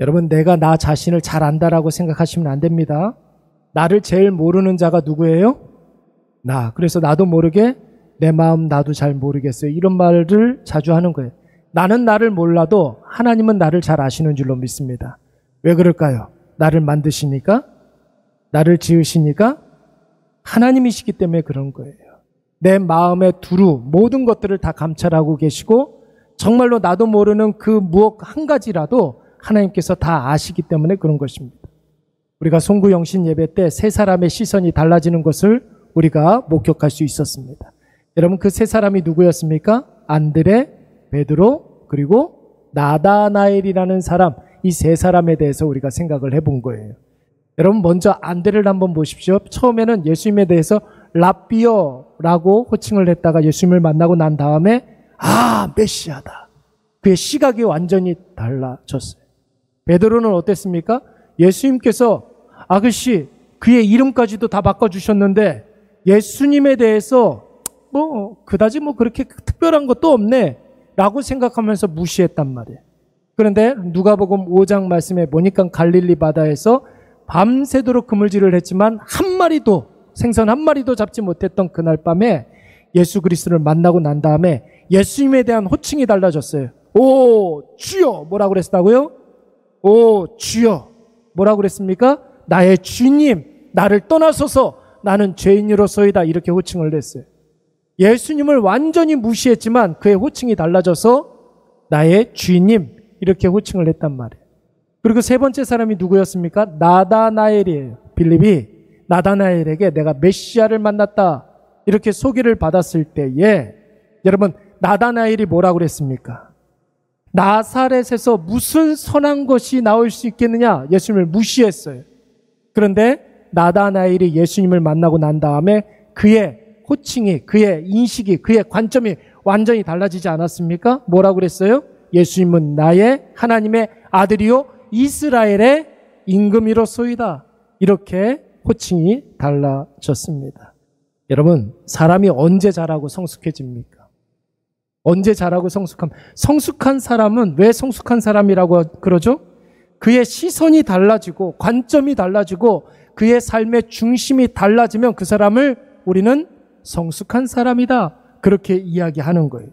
여러분, 내가 나 자신을 잘 안다라고 생각하시면 안 됩니다. 나를 제일 모르는 자가 누구예요? 나. 그래서 나도 모르게 내 마음 나도 잘 모르겠어요. 이런 말을 자주 하는 거예요. 나는 나를 몰라도 하나님은 나를 잘 아시는 줄로 믿습니다. 왜 그럴까요? 나를 만드시니까? 나를 지으시니까? 하나님이시기 때문에 그런 거예요. 내 마음의 두루 모든 것들을 다 감찰하고 계시고 정말로 나도 모르는 그 무엇 한 가지라도 하나님께서 다 아시기 때문에 그런 것입니다. 우리가 송구영신 예배 때 세 사람의 시선이 달라지는 것을 우리가 목격할 수 있었습니다. 여러분, 그 세 사람이 누구였습니까? 안드레, 베드로, 그리고 나다나엘이라는 사람, 이 세 사람에 대해서 우리가 생각을 해본 거예요. 여러분, 먼저 안드레를 한번 보십시오. 처음에는 예수님에 대해서 랍비어라고 호칭을 했다가 예수님을 만나고 난 다음에 메시아다. 그의 시각이 완전히 달라졌어요. 베드로는 어땠습니까? 예수님께서 아저씨 그의 이름까지도 다 바꿔주셨는데 예수님에 대해서 그다지 그렇게 특별한 것도 없네 라고 생각하면서 무시했단 말이에요. 그런데 누가복음 5장 말씀에 보니까 갈릴리 바다에서 밤새도록 그물질을 했지만 생선 한 마리도 잡지 못했던 그날 밤에 예수 그리스도를 만나고 난 다음에 예수님에 대한 호칭이 달라졌어요. 오 주여, 뭐라고 그랬다고요? 오 주여, 뭐라고 그랬습니까? 나의 주님, 나를 떠나소서, 나는 죄인으로서이다, 이렇게 호칭을 했어요. 예수님을 완전히 무시했지만 그의 호칭이 달라져서 나의 주님, 이렇게 호칭을 했단 말이에요. 그리고 세 번째 사람이 누구였습니까? 나다나엘이에요. 빌립이 나다나엘에게 내가 메시아를 만났다, 이렇게 소개를 받았을 때에 여러분, 나다나엘이 뭐라고 그랬습니까? 나사렛에서 무슨 선한 것이 나올 수 있겠느냐? 예수님을 무시했어요. 그런데 나다나엘이 예수님을 만나고 난 다음에 그의 호칭이, 그의 인식이, 그의 관점이 완전히 달라지지 않았습니까? 뭐라고 그랬어요? 예수님은 나의 하나님의 아들이요 이스라엘의 임금이로소이다. 이렇게 호칭이 달라졌습니다. 여러분, 사람이 언제 자라고 성숙해집니까? 언제 자라고 성숙한 사람은 왜 성숙한 사람이라고 그러죠? 그의 시선이 달라지고 관점이 달라지고 그의 삶의 중심이 달라지면 그 사람을 우리는 성숙한 사람이다, 그렇게 이야기하는 거예요.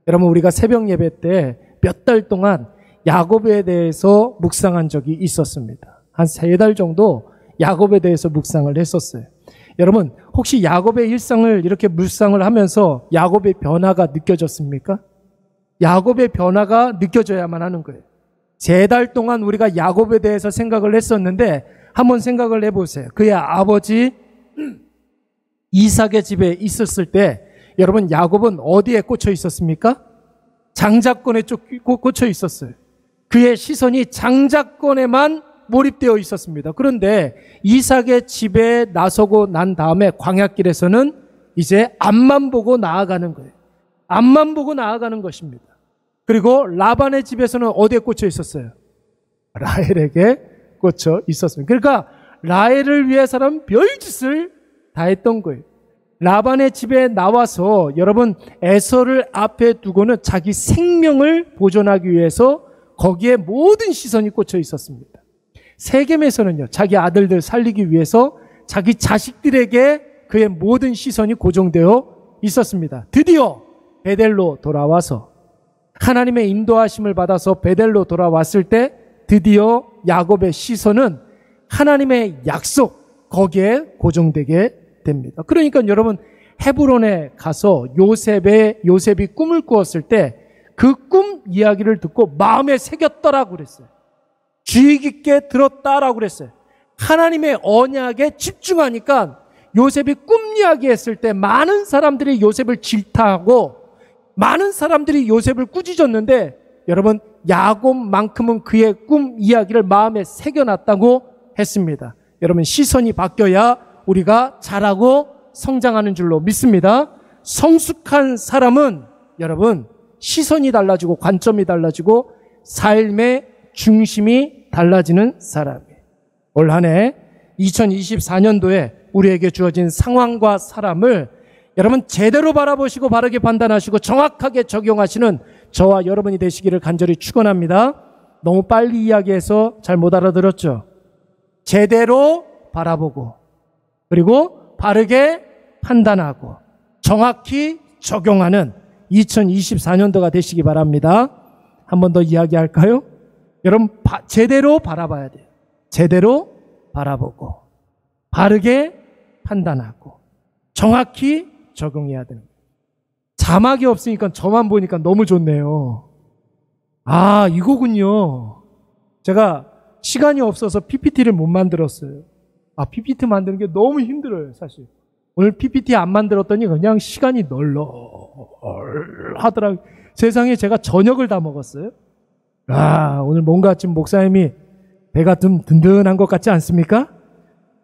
여러분, 우리가 새벽 예배 때 몇 달 동안 야곱에 대해서 묵상한 적이 있었습니다. 한 3달 정도 야곱에 대해서 묵상을 했었어요. 여러분, 혹시 야곱의 일상을 이렇게 묵상을 하면서 야곱의 변화가 느껴졌습니까? 야곱의 변화가 느껴져야만 하는 거예요. 3달 동안 우리가 야곱에 대해서 생각을 했었는데 한번 생각을 해보세요. 그의 아버지 이삭의 집에 있었을 때 여러분, 야곱은 어디에 꽂혀 있었습니까? 장자권에 꽂혀 있었어요. 그의 시선이 장자권에만 몰입되어 있었습니다. 그런데 이삭의 집에 나서고 난 다음에 광야길에서는 이제 앞만 보고 나아가는 거예요. 앞만 보고 나아가는 것입니다. 그리고 라반의 집에서는 어디에 꽂혀 있었어요? 라헬에게 꽂혀 있었습니다. 그러니까 라헬을 위해서는 별짓을 다 했던 거예요. 라반의 집에 나와서 여러분, 에서를 앞에 두고는 자기 생명을 보존하기 위해서 거기에 모든 시선이 꽂혀 있었습니다. 세겜에서는요, 자기 아들들 살리기 위해서 자기 자식들에게 그의 모든 시선이 고정되어 있었습니다. 드디어 베델로 돌아와서 하나님의 인도하심을 받아서 베델로 돌아왔을 때 드디어 야곱의 시선은 하나님의 약속, 거기에 고정되게 됩니다. 그러니까 여러분, 헤브론에 가서 요셉이 꿈을 꾸었을 때 그 꿈 이야기를 듣고 마음에 새겼더라고 그랬어요. 주의 깊게 들었다라고 그랬어요. 하나님의 언약에 집중하니까 요셉이 꿈 이야기했을 때 많은 사람들이 요셉을 질타하고 많은 사람들이 요셉을 꾸짖었는데 여러분, 야곱만큼은 그의 꿈 이야기를 마음에 새겨놨다고 했습니다. 여러분, 시선이 바뀌어야 우리가 자라고 성장하는 줄로 믿습니다. 성숙한 사람은 여러분, 시선이 달라지고 관점이 달라지고 삶의 중심이 달라지는 사람이에요. 올 한 해 2024년도에 우리에게 주어진 상황과 사람을 여러분 제대로 바라보시고 바르게 판단하시고 정확하게 적용하시는 저와 여러분이 되시기를 간절히 축원합니다. 너무 빨리 이야기해서 잘 못 알아들었죠? 제대로 바라보고, 그리고 바르게 판단하고 정확히 적용하는 2024년도가 되시기 바랍니다. 한 번 더 이야기할까요? 여러분, 제대로 바라봐야 돼요. 제대로 바라보고 바르게 판단하고 정확히 적용해야 됩니다. 자막이 없으니까 저만 보니까 너무 좋네요. 아, 이거군요. 제가 시간이 없어서 PPT를 못 만들었어요. PPT 만드는 게 너무 힘들어요, 사실. 오늘 PPT 안 만들었더니 그냥 시간이 널널하더라고요. 세상에 제가 저녁을 다 먹었어요. 오늘 뭔가 지금 목사님이 배가 좀 든든한 것 같지 않습니까?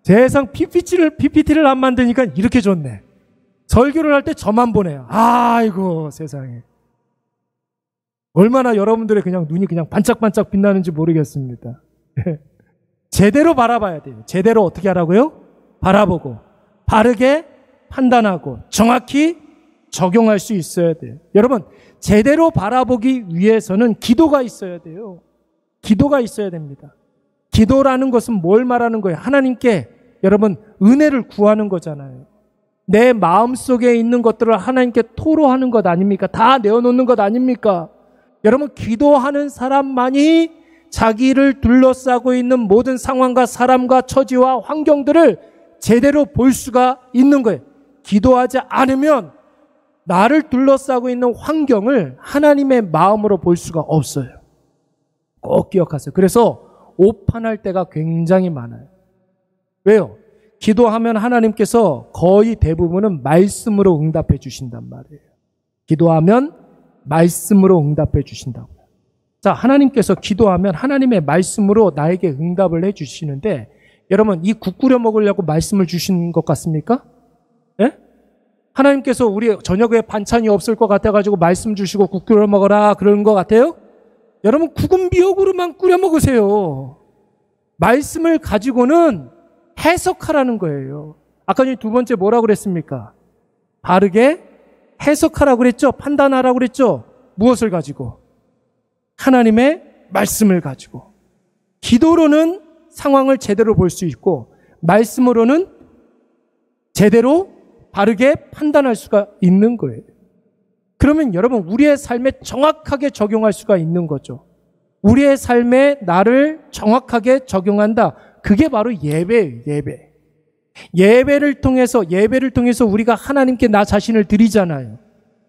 세상 PPT를 안 만드니까 이렇게 좋네. 설교를 할 때 저만 보네요. 아이고, 세상에. 얼마나 여러분들의 그냥 눈이 그냥 반짝반짝 빛나는지 모르겠습니다. 제대로 바라봐야 돼요. 제대로 어떻게 하라고요? 바라보고 바르게 판단하고 정확히 적용할 수 있어야 돼요. 여러분, 제대로 바라보기 위해서는 기도가 있어야 돼요. 기도가 있어야 됩니다. 기도라는 것은 뭘 말하는 거예요? 하나님께 여러분 은혜를 구하는 거잖아요. 내 마음속에 있는 것들을 하나님께 토로하는 것 아닙니까? 다 내어놓는 것 아닙니까? 여러분, 기도하는 사람만이 자기를 둘러싸고 있는 모든 상황과 사람과 처지와 환경들을 제대로 볼 수가 있는 거예요. 기도하지 않으면 나를 둘러싸고 있는 환경을 하나님의 마음으로 볼 수가 없어요. 꼭 기억하세요. 그래서 오판할 때가 굉장히 많아요. 왜요? 기도하면 하나님께서 거의 대부분은 말씀으로 응답해 주신단 말이에요. 기도하면 말씀으로 응답해 주신다고요. 자, 하나님께서 기도하면 하나님의 말씀으로 나에게 응답을 해 주시는데, 여러분, 이 국 끓여 먹으려고 말씀을 주신 것 같습니까? 예? 하나님께서 우리 저녁에 반찬이 없을 것 같아가지고 말씀 주시고 국 끓여 먹어라 그러는 것 같아요? 여러분, 국은 미역으로만 끓여 먹으세요. 말씀을 가지고는 해석하라는 거예요. 아까 두 번째 뭐라고 그랬습니까? 바르게 해석하라고 그랬죠? 판단하라고 그랬죠? 무엇을 가지고? 하나님의 말씀을 가지고. 기도로는 상황을 제대로 볼 수 있고 말씀으로는 제대로 바르게 판단할 수가 있는 거예요. 그러면 여러분, 우리의 삶에 정확하게 적용할 수가 있는 거죠. 우리의 삶에 나를 정확하게 적용한다. 그게 바로 예배예요. 예배를 통해서 우리가 하나님께 나 자신을 드리잖아요.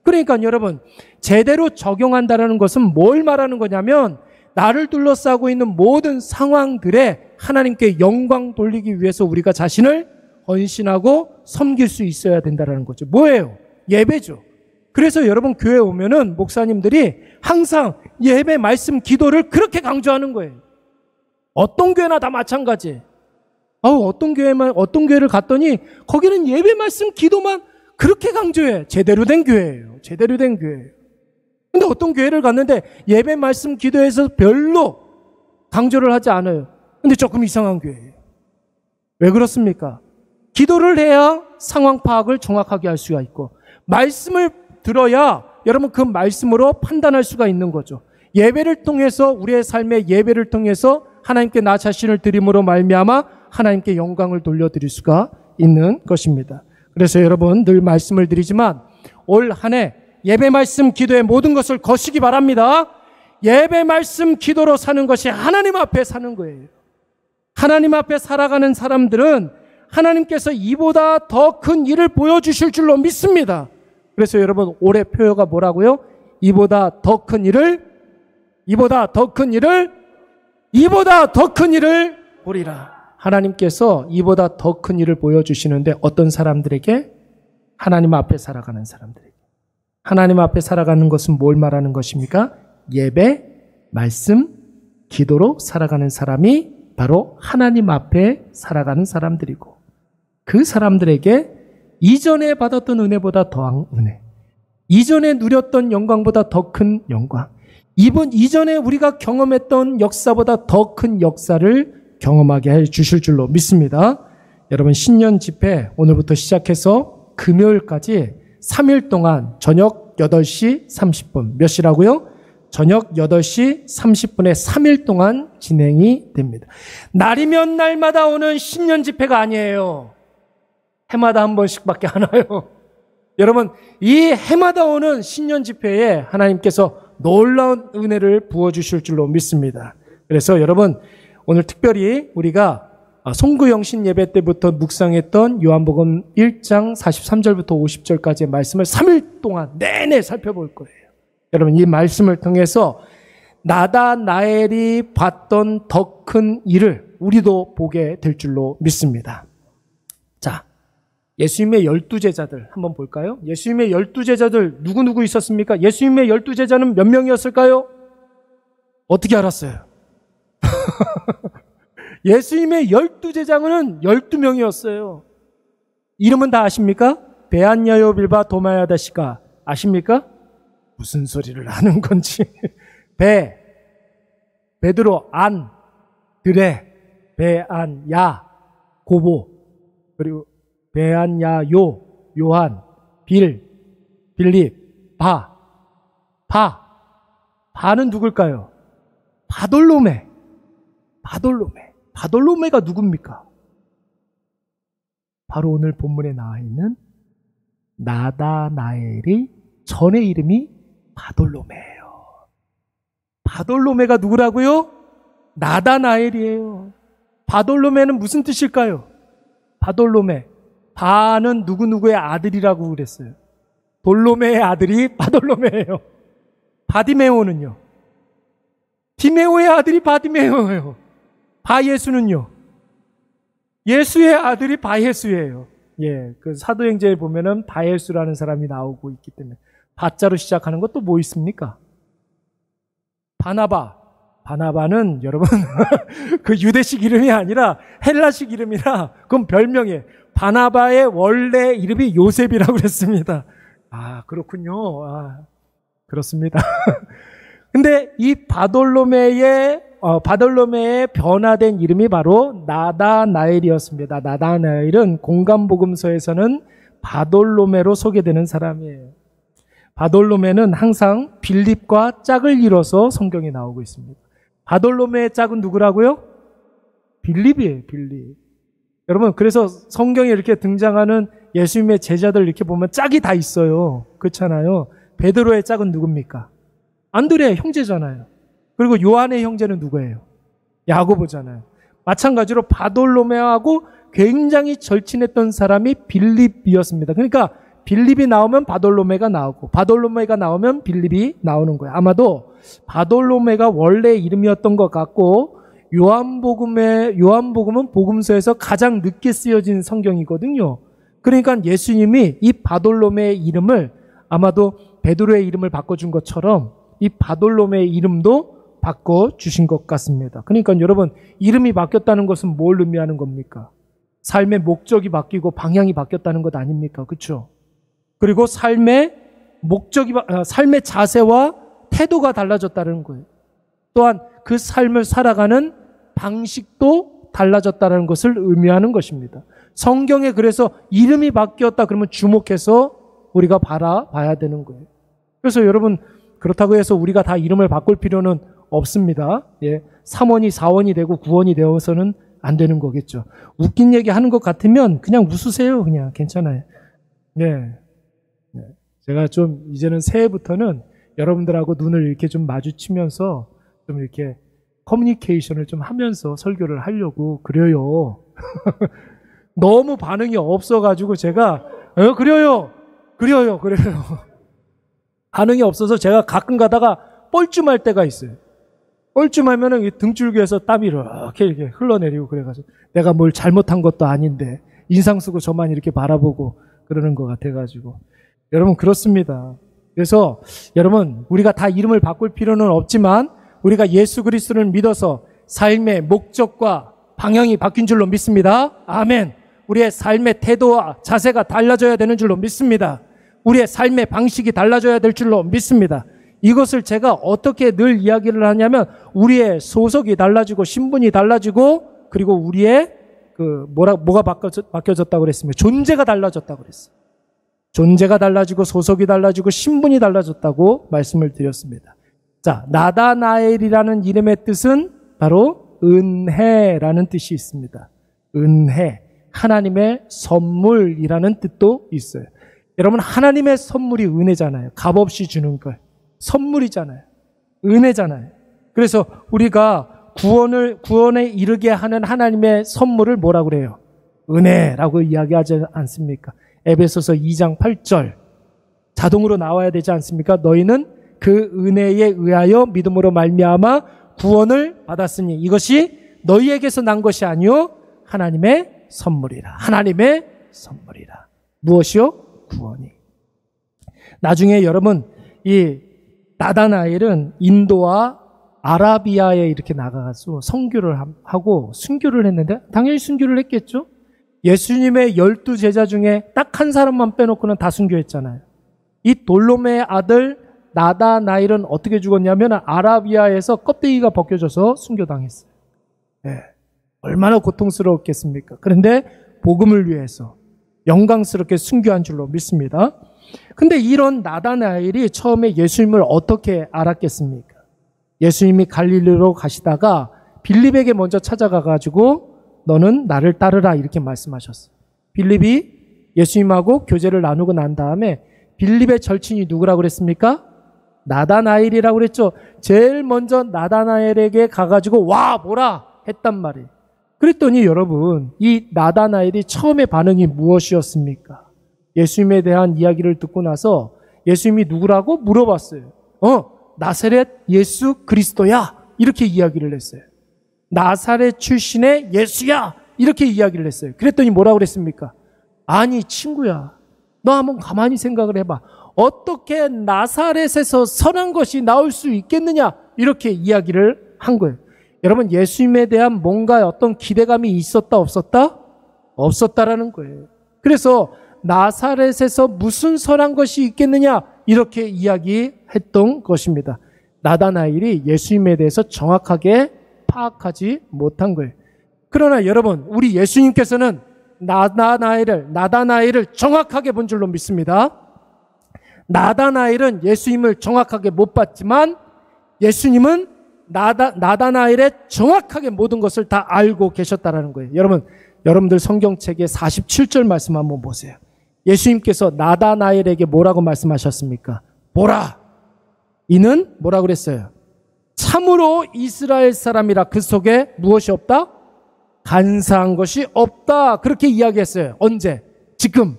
그러니까 여러분, 제대로 적용한다는 것은 뭘 말하는 거냐면 나를 둘러싸고 있는 모든 상황들에 하나님께 영광 돌리기 위해서 우리가 자신을 헌신하고 섬길 수 있어야 된다는 거죠. 뭐예요? 예배죠. 그래서 여러분, 교회 오면은 목사님들이 항상 예배, 말씀, 기도를 그렇게 강조하는 거예요. 어떤 교회나 다 마찬가지. 어떤 교회를 갔더니 거기는 예배, 말씀, 기도만 그렇게 강조해. 제대로 된 교회예요. 제대로 된 교회예요. 근데 어떤 교회를 갔는데 예배, 말씀, 기도에서 별로 강조를 하지 않아요. 근데 조금 이상한 교회예요. 왜 그렇습니까? 기도를 해야 상황 파악을 정확하게 할 수가 있고 말씀을 들어야 여러분 그 말씀으로 판단할 수가 있는 거죠. 예배를 통해서, 우리의 삶의 예배를 통해서 하나님께 나 자신을 드림으로 말미암아 하나님께 영광을 돌려드릴 수가 있는 것입니다. 그래서 여러분, 늘 말씀을 드리지만 올 한 해 예배, 말씀, 기도의 모든 것을 거시기 바랍니다. 예배, 말씀, 기도로 사는 것이 하나님 앞에 사는 거예요. 하나님 앞에 살아가는 사람들은 하나님께서 이보다 더 큰 일을 보여주실 줄로 믿습니다. 그래서 여러분, 올해 표어가 뭐라고요? 이보다 더 큰 일을 보리라. 하나님께서 이보다 더 큰 일을 보여주시는데 어떤 사람들에게? 하나님 앞에 살아가는 사람들에게. 하나님 앞에 살아가는 것은 뭘 말하는 것입니까? 예배, 말씀, 기도로 살아가는 사람이 바로 하나님 앞에 살아가는 사람들이고, 그 사람들에게 이전에 받았던 은혜보다 더한 은혜, 이전에 누렸던 영광보다 더 큰 영광, 이전에 우리가 경험했던 역사보다 더 큰 역사를 경험하게 해 주실 줄로 믿습니다. 여러분, 신년 집회 오늘부터 시작해서 금요일까지 3일 동안 저녁 8시 30분, 몇 시라고요? 저녁 8시 30분에 3일 동안 진행이 됩니다. 날이면 날마다 오는 신년 집회가 아니에요. 해마다 한 번씩밖에 안 와요. 여러분, 이 해마다 오는 신년 집회에 하나님께서 놀라운 은혜를 부어주실 줄로 믿습니다. 그래서 여러분, 오늘 특별히 우리가 송구영신 예배 때부터 묵상했던 요한복음 1장 43절부터 50절까지의 말씀을 3일 동안 내내 살펴볼 거예요. 여러분, 이 말씀을 통해서 나다나엘이 봤던 더 큰 일을 우리도 보게 될 줄로 믿습니다. 자, 예수님의 12제자들 한번 볼까요? 예수님의 12제자들 누구 있었습니까? 예수님의 12제자는 몇 명이었을까요? 어떻게 알았어요? 예수님의 12제자는 12명이었어요. 이름은 다 아십니까? 베안야요 빌바 도마야다시가 아십니까? 무슨 소리를 하는 건지. 베드로, 안, 드레, 베안야, 고보, 그리고 베안야요, 요한, 빌립, 바는 누굴까요? 바돌로메가 누굽니까? 바로 오늘 본문에 나와 있는 나다나엘이 전의 이름이 바돌로메예요. 바돌로메가 누구라고요? 나다나엘이에요. 바돌로메는 무슨 뜻일까요? 바돌로메. 바는 누구누구의 아들이라고 그랬어요. 돌로메의 아들이 바돌로메예요. 바디메오는요? 디메오의 아들이 바디메오예요. 바예수는요? 예수의 아들이 바예수예요. 예, 그 사도행전에 보면은 바예수라는 사람이 나오고 있기 때문에 바자로 시작하는 것도 뭐 있습니까? 바나바는 여러분 그 유대식 이름이 아니라 헬라식 이름이라 그건 별명이에요. 바나바의 원래 이름이 요셉이라고 그랬습니다. 아, 그렇군요. 아, 그렇습니다. 근데 이 바돌로메의 변화된 이름이 바로 나다나엘이었습니다. 나다나엘은 공간복음서에서는 바돌로메로 소개되는 사람이에요. 바돌로메는 항상 빌립과 짝을 이뤄서 성경에 나오고 있습니다. 바돌로메의 짝은 누구라고요? 빌립이에요, 빌립. 여러분, 그래서 성경에 이렇게 등장하는 예수님의 제자들 이렇게 보면 짝이 다 있어요. 그렇잖아요. 베드로의 짝은 누굽니까? 안드레 형제잖아요. 그리고 요한의 형제는 누구예요? 야고보잖아요. 마찬가지로 바돌로메하고 굉장히 절친했던 사람이 빌립이었습니다. 그러니까 빌립이 나오면 바돌로메가 나오고 바돌로메가 나오면 빌립이 나오는 거예요. 아마도 바돌로메가 원래 이름이었던 것 같고 요한복음은 복음서에서 가장 늦게 쓰여진 성경이거든요. 그러니까 예수님이 이 바돌로메의 이름을 아마도 베드로의 이름을 바꿔준 것처럼 이 바돌로메의 이름도 바꿔주신 것 같습니다. 그러니까 여러분, 이름이 바뀌었다는 것은 뭘 의미하는 겁니까? 삶의 목적이 바뀌고 방향이 바뀌었다는 것 아닙니까? 그렇죠? 그리고 삶의 자세와 태도가 달라졌다는 거예요. 또한 그 삶을 살아가는 방식도 달라졌다는 것을 의미하는 것입니다. 성경에 그래서 이름이 바뀌었다 그러면 주목해서 우리가 바라봐야 되는 거예요. 그래서 여러분, 그렇다고 해서 우리가 다 이름을 바꿀 필요는 없습니다. 예, 3원이 4원이 되고 9원이 되어서는 안 되는 거겠죠. 웃긴 얘기 하는 것 같으면 그냥 웃으세요. 그냥 괜찮아요. 네. 제가 좀 이제는 새해부터는 여러분들하고 눈을 이렇게 좀 마주치면서 좀 이렇게 커뮤니케이션을 좀 하면서 설교를 하려고 그래요. 너무 반응이 없어가지고 제가 그래요. 반응이 없어서 제가 가끔 가다가 뻘쭘할 때가 있어요. 뻘쭘하면은 등줄기에서 땀이 이렇게 흘러내리고 그래가지고 내가 뭘 잘못한 것도 아닌데 인상 쓰고 저만 이렇게 바라보고 그러는 것 같아가지고 여러분, 그렇습니다. 그래서 여러분, 우리가 다 이름을 바꿀 필요는 없지만 우리가 예수 그리스도를 믿어서 삶의 목적과 방향이 바뀐 줄로 믿습니다. 아멘. 우리의 삶의 태도와 자세가 달라져야 되는 줄로 믿습니다. 우리의 삶의 방식이 달라져야 될 줄로 믿습니다. 이것을 제가 어떻게 늘 이야기를 하냐면 우리의 소속이 달라지고 신분이 달라지고 그리고 우리의 뭐가 바뀌어졌다고 그랬습니다. 존재가 달라졌다고 그랬어요. 존재가 달라지고 소속이 달라지고 신분이 달라졌다고 말씀을 드렸습니다. 자, 나다나엘이라는 이름의 뜻은 바로 은혜라는 뜻이 있습니다. 은혜, 하나님의 선물이라는 뜻도 있어요. 여러분, 하나님의 선물이 은혜잖아요. 값없이 주는 걸. 선물이잖아요. 은혜잖아요. 그래서 우리가 구원에 이르게 하는 하나님의 선물을 뭐라고 그래요? 은혜라고 이야기하지 않습니까? 에베소서 2장 8절 자동으로 나와야 되지 않습니까? 너희는 그 은혜에 의하여 믿음으로 말미암아 구원을 받았으니 이것이 너희에게서 난 것이 아니요 하나님의 선물이라. 하나님의 선물이라. 무엇이요? 구원이. 나중에 여러분, 이 나다나엘은 인도와 아라비아에 이렇게 나가서 선교를 하고 순교를 했는데 당연히 순교를 했겠죠. 예수님의 12제자 중에 딱 한 사람만 빼놓고는 다 순교했잖아요. 이 돌로메의 아들 나다나엘은 어떻게 죽었냐면 아라비아에서 껍데기가 벗겨져서 순교당했어요. 네. 얼마나 고통스러웠겠습니까? 그런데 복음을 위해서 영광스럽게 순교한 줄로 믿습니다. 근데 이런 나다나엘이 처음에 예수님을 어떻게 알았겠습니까? 예수님이 갈릴리로 가시다가 빌립에게 먼저 찾아가가지고 너는 나를 따르라 이렇게 말씀하셨어요. 빌립이 예수님하고 교제를 나누고 난 다음에 빌립의 절친이 누구라고 그랬습니까? 나다나엘이라고 그랬죠. 제일 먼저 나다나엘에게 가가지고 와 뭐라 했단 말이에요. 그랬더니 여러분, 이 나다나엘이 처음에 반응이 무엇이었습니까? 예수님에 대한 이야기를 듣고 나서 예수님이 누구라고 물어봤어요. 나사렛 예수 그리스도야 이렇게 이야기를 했어요. 나사렛 출신의 예수야 이렇게 이야기를 했어요. 그랬더니 뭐라고 그랬습니까? 아니 친구야, 너 한번 가만히 생각을 해봐. 어떻게 나사렛에서 선한 것이 나올 수 있겠느냐 이렇게 이야기를 한 거예요. 여러분, 예수님에 대한 뭔가 어떤 기대감이 있었다 없었다? 없었다라는 거예요. 그래서 나사렛에서 무슨 선한 것이 있겠느냐 이렇게 이야기했던 것입니다. 나다나엘이 예수님에 대해서 정확하게 파악하지 못한 거예요. 그러나 여러분, 우리 예수님께서는 나다나엘을 정확하게 본 줄로 믿습니다. 나다나엘은 예수님을 정확하게 못 봤지만 예수님은 나다나엘의 정확하게 모든 것을 다 알고 계셨다라는 거예요. 여러분들 성경책의 47절 말씀 한번 보세요. 예수님께서 나다나엘에게 뭐라고 말씀하셨습니까? 보라, 이는 뭐라고 그랬어요? 참으로 이스라엘 사람이라 그 속에 무엇이 없다? 간사한 것이 없다. 그렇게 이야기했어요. 언제? 지금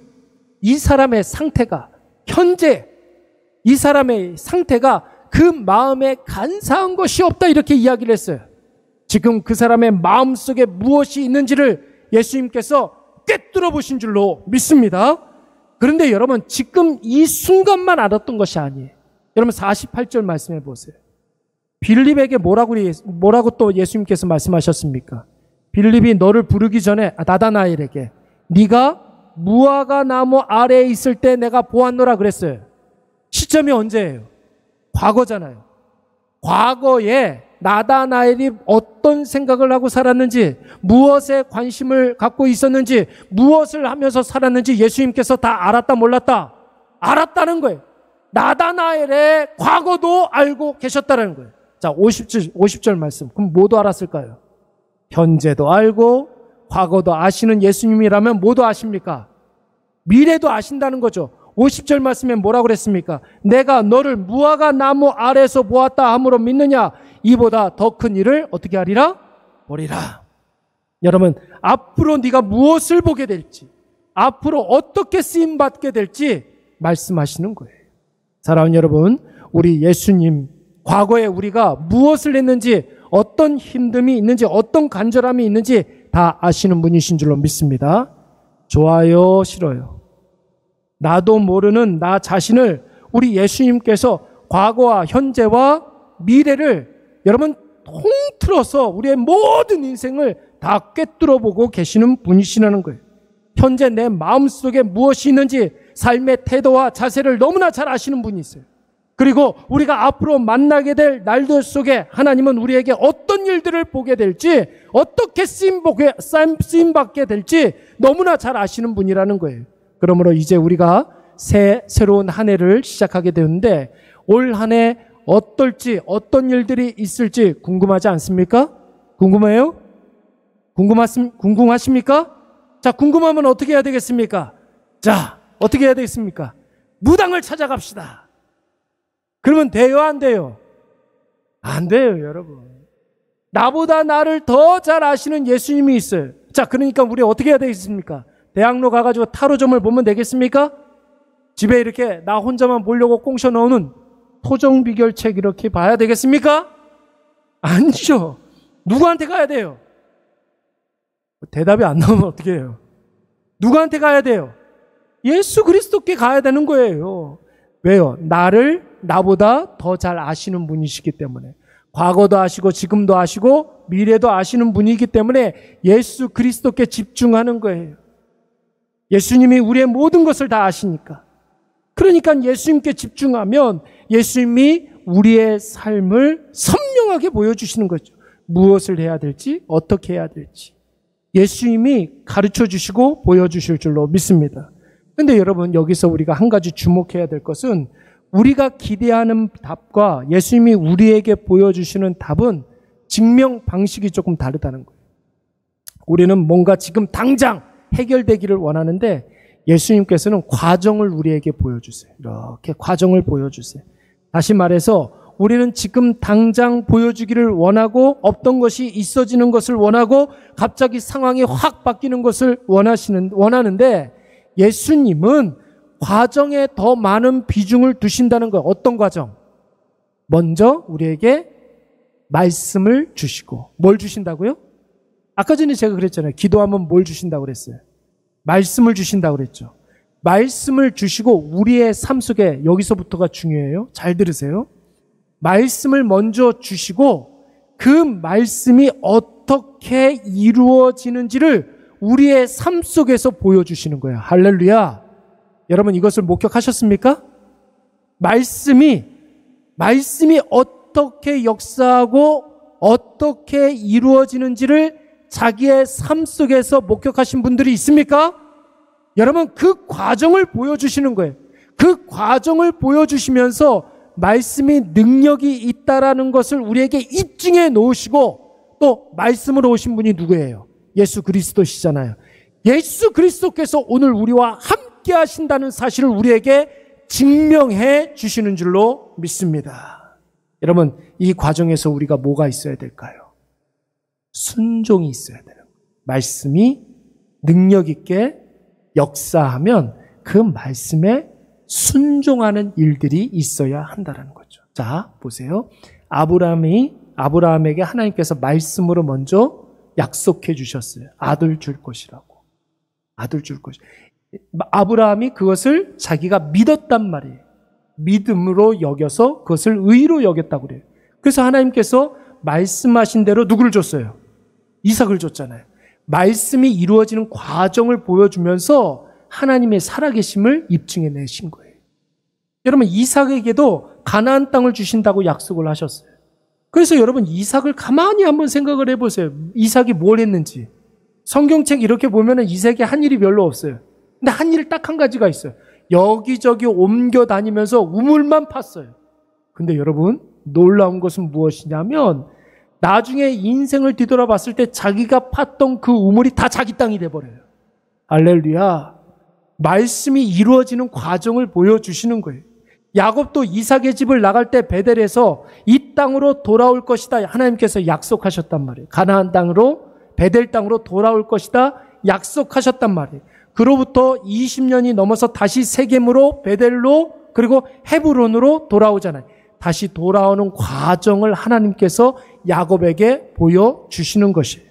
이 사람의 상태가, 현재 이 사람의 상태가 그 마음에 간사한 것이 없다 이렇게 이야기를 했어요. 지금 그 사람의 마음속에 무엇이 있는지를 예수님께서 꿰뚫어 보신 줄로 믿습니다. 그런데 여러분, 지금 이 순간만 알았던 것이 아니에요. 여러분 48절 말씀해 보세요. 빌립에게 뭐라고 또 예수님께서 말씀하셨습니까? 빌립이 너를 부르기 전에 나다나엘에게 네가 무화과 나무 아래에 있을 때 내가 보았노라 그랬어요. 시점이 언제예요? 과거잖아요. 과거에 나다나엘이 어떤 생각을 하고 살았는지, 무엇에 관심을 갖고 있었는지, 무엇을 하면서 살았는지 예수님께서 다 알았다 몰랐다? 알았다는 거예요. 나다나엘의 과거도 알고 계셨다는 거예요. 자, 50절 말씀. 그럼 뭐도 알았을까요? 현재도 알고 과거도 아시는 예수님이라면 뭐도 아십니까? 미래도 아신다는 거죠. 50절 말씀에 뭐라고 그랬습니까? 내가 너를 무화과 나무 아래에서 보았다 함으로 믿느냐? 이보다 더 큰 일을 어떻게 하리라? 보리라. 여러분, 앞으로 네가 무엇을 보게 될지, 앞으로 어떻게 쓰임받게 될지 말씀하시는 거예요. 사랑하는 여러분, 우리 예수님, 과거에 우리가 무엇을 했는지, 어떤 힘듦이 있는지, 어떤 간절함이 있는지 다 아시는 분이신 줄로 믿습니다. 좋아요, 싫어요? 나도 모르는 나 자신을 우리 예수님께서 과거와 현재와 미래를 여러분 통틀어서 우리의 모든 인생을 다 꿰뚫어 보고 계시는 분이시라는 거예요. 현재 내 마음속에 무엇이 있는지 삶의 태도와 자세를 너무나 잘 아시는 분이 있어요. 그리고 우리가 앞으로 만나게 될 날들 속에 하나님은 우리에게 어떤 일들을 보게 될지, 어떻게 쓰임받게 될지 너무나 잘 아시는 분이라는 거예요. 그러므로 이제 우리가 새로운 한 해를 시작하게 되는데 올 한 해 어떨지, 어떤 일들이 있을지 궁금하지 않습니까? 궁금해요? 궁금하십니까? 자, 궁금하면 어떻게 해야 되겠습니까? 자, 어떻게 해야 되겠습니까? 무당을 찾아갑시다. 그러면 돼요, 안 돼요? 안 돼요, 여러분. 나보다 나를 더 잘 아시는 예수님이 있어요. 자, 그러니까 우리 어떻게 해야 되겠습니까? 대학로 가가지고 타로점을 보면 되겠습니까? 집에 이렇게 나 혼자만 보려고 꽁셔 넣는 토정비결책 이렇게 봐야 되겠습니까? 아니죠. 누구한테 가야 돼요? 대답이 안 나오면 어떻게 해요? 누구한테 가야 돼요? 예수 그리스도께 가야 되는 거예요. 왜요? 나를 나보다 더 잘 아시는 분이시기 때문에. 과거도 아시고 지금도 아시고 미래도 아시는 분이기 때문에 예수 그리스도께 집중하는 거예요. 예수님이 우리의 모든 것을 다 아시니까. 그러니까 예수님께 집중하면 예수님이 우리의 삶을 선명하게 보여주시는 거죠. 무엇을 해야 될지, 어떻게 해야 될지. 예수님이 가르쳐 주시고 보여주실 줄로 믿습니다. 그런데 여러분, 여기서 우리가 한 가지 주목해야 될 것은 우리가 기대하는 답과 예수님이 우리에게 보여주시는 답은 증명 방식이 조금 다르다는 거예요. 우리는 뭔가 지금 당장 해결되기를 원하는데 예수님께서는 과정을 우리에게 보여주세요. 이렇게 과정을 보여주세요. 다시 말해서 우리는 지금 당장 보여주기를 원하고 없던 것이 있어지는 것을 원하고 갑자기 상황이 확 바뀌는 것을 원하는데 예수님은 과정에 더 많은 비중을 두신다는 거예요. 어떤 과정? 먼저 우리에게 말씀을 주시고. 뭘 주신다고요? 아까 전에 제가 그랬잖아요. 기도하면 뭘 주신다고 그랬어요? 말씀을 주신다고 그랬죠. 말씀을 주시고 우리의 삶 속에, 여기서부터가 중요해요. 잘 들으세요. 말씀을 먼저 주시고 그 말씀이 어떻게 이루어지는지를 우리의 삶 속에서 보여주시는 거예요. 할렐루야. 여러분, 이것을 목격하셨습니까? 말씀이 어떻게 역사하고 어떻게 이루어지는지를 자기의 삶 속에서 목격하신 분들이 있습니까? 여러분, 그 과정을 보여주시는 거예요. 그 과정을 보여주시면서 말씀이 능력이 있다라는 것을 우리에게 입증해 놓으시고, 또 말씀으로 오신 분이 누구예요? 예수 그리스도시잖아요. 예수 그리스도께서 오늘 우리와 함께 하신다는 사실을 우리에게 증명해 주시는 줄로 믿습니다. 여러분, 이 과정에서 우리가 뭐가 있어야 될까요? 순종이 있어야 돼요. 말씀이 능력 있게 역사하면 그 말씀에 순종하는 일들이 있어야 한다는 거죠. 자, 보세요. 아브라함에게 하나님께서 말씀으로 먼저 약속해 주셨어요. 아들 줄 것이라고. 아들 줄 것이. 아브라함이 그것을 자기가 믿었단 말이에요. 믿음으로 여겨서 그것을 의로 여겼다고 그래요. 그래서 하나님께서 말씀하신 대로 누구를 줬어요? 이삭을 줬잖아요. 말씀이 이루어지는 과정을 보여주면서 하나님의 살아계심을 입증해 내신 거예요. 여러분, 이삭에게도 가나안 땅을 주신다고 약속을 하셨어요. 그래서 여러분, 이삭을 가만히 한번 생각을 해보세요. 이삭이 뭘 했는지. 성경책 이렇게 보면 이삭이 한 일이 별로 없어요. 근데 한 일 딱 한 가지가 있어요. 여기저기 옮겨 다니면서 우물만 팠어요. 근데 여러분, 놀라운 것은 무엇이냐면 나중에 인생을 뒤돌아봤을 때 자기가 팠던 그 우물이 다 자기 땅이 돼버려요. 할렐루야. 말씀이 이루어지는 과정을 보여주시는 거예요. 야곱도 이삭의 집을 나갈 때 베델에서 이 땅으로 돌아올 것이다 하나님께서 약속하셨단 말이에요. 가나안 땅으로, 베델 땅으로 돌아올 것이다 약속하셨단 말이에요. 그로부터 20년이 넘어서 다시 세겜으로, 베델로, 그리고 헤브론으로 돌아오잖아요. 다시 돌아오는 과정을 하나님께서 야곱에게 보여주시는 것이에요.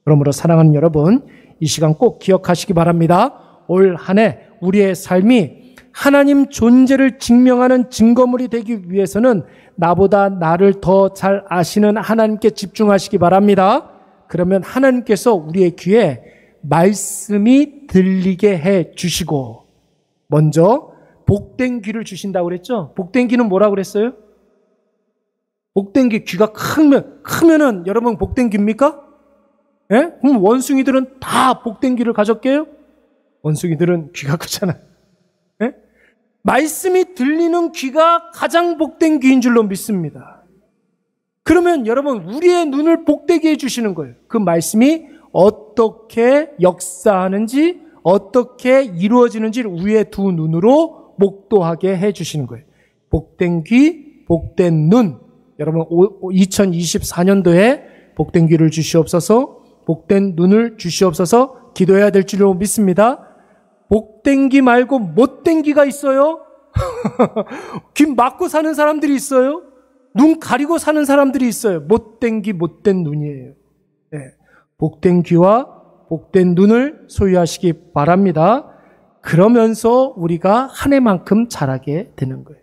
그러므로 사랑하는 여러분, 이 시간 꼭 기억하시기 바랍니다. 올 한 해 우리의 삶이 하나님 존재를 증명하는 증거물이 되기 위해서는 나보다 나를 더 잘 아시는 하나님께 집중하시기 바랍니다. 그러면 하나님께서 우리의 귀에 말씀이 들리게 해 주시고, 먼저 복된 귀를 주신다고 그랬죠? 복된 귀는 뭐라고 그랬어요? 복된 귀, 귀가 크면은 여러분 복된 귀입니까? 예? 그럼 원숭이들은 다 복된 귀를 가졌게요? 원숭이들은 귀가 크잖아요. 예? 말씀이 들리는 귀가 가장 복된 귀인 줄로 믿습니다. 그러면 여러분, 우리의 눈을 복되게 해주시는 거예요. 그 말씀이 어떻게 역사하는지, 어떻게 이루어지는지를 우리의 두 눈으로 목도하게 해주시는 거예요. 복된 귀, 복된 눈. 여러분, 2024년도에 복된 귀를 주시옵소서, 복된 눈을 주시옵소서 기도해야 될 줄로 믿습니다. 복된 귀 말고 못된 귀가 있어요? 귀 막고 사는 사람들이 있어요? 눈 가리고 사는 사람들이 있어요. 못된 귀, 못된 눈이에요. 네. 복된 귀와 복된 눈을 소유하시기 바랍니다. 그러면서 우리가 한 해만큼 자라게 되는 거예요.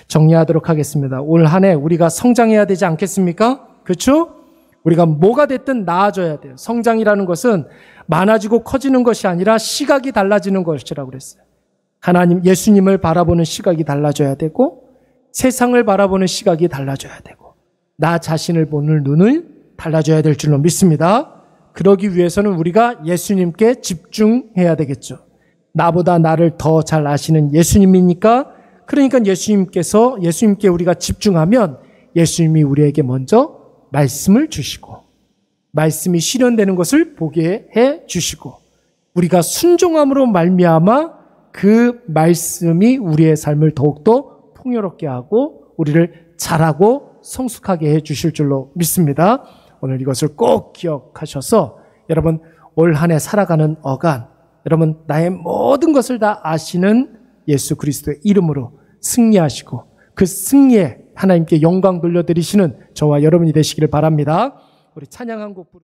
정리하도록 하겠습니다. 올 한 해 우리가 성장해야 되지 않겠습니까? 그렇죠? 우리가 뭐가 됐든 나아져야 돼요. 성장이라는 것은 많아지고 커지는 것이 아니라 시각이 달라지는 것이라고 그랬어요. 하나님, 예수님을 바라보는 시각이 달라져야 되고, 세상을 바라보는 시각이 달라져야 되고, 나 자신을 보는 눈을 달라져야 될 줄로 믿습니다. 그러기 위해서는 우리가 예수님께 집중해야 되겠죠. 나보다 나를 더 잘 아시는 예수님이니까, 그러니까 예수님께 우리가 집중하면 예수님이 우리에게 먼저 말씀을 주시고, 말씀이 실현되는 것을 보게 해 주시고, 우리가 순종함으로 말미암아 그 말씀이 우리의 삶을 더욱더 풍요롭게 하고 우리를 잘하고 성숙하게 해 주실 줄로 믿습니다. 오늘 이것을 꼭 기억하셔서 여러분, 올 한 해 살아가는 어간, 여러분, 나의 모든 것을 다 아시는 예수 그리스도의 이름으로 승리하시고 그 승리에 하나님께 영광 돌려드리시는 저와 여러분이 되시기를 바랍니다. 우리 찬양 한 곡 부르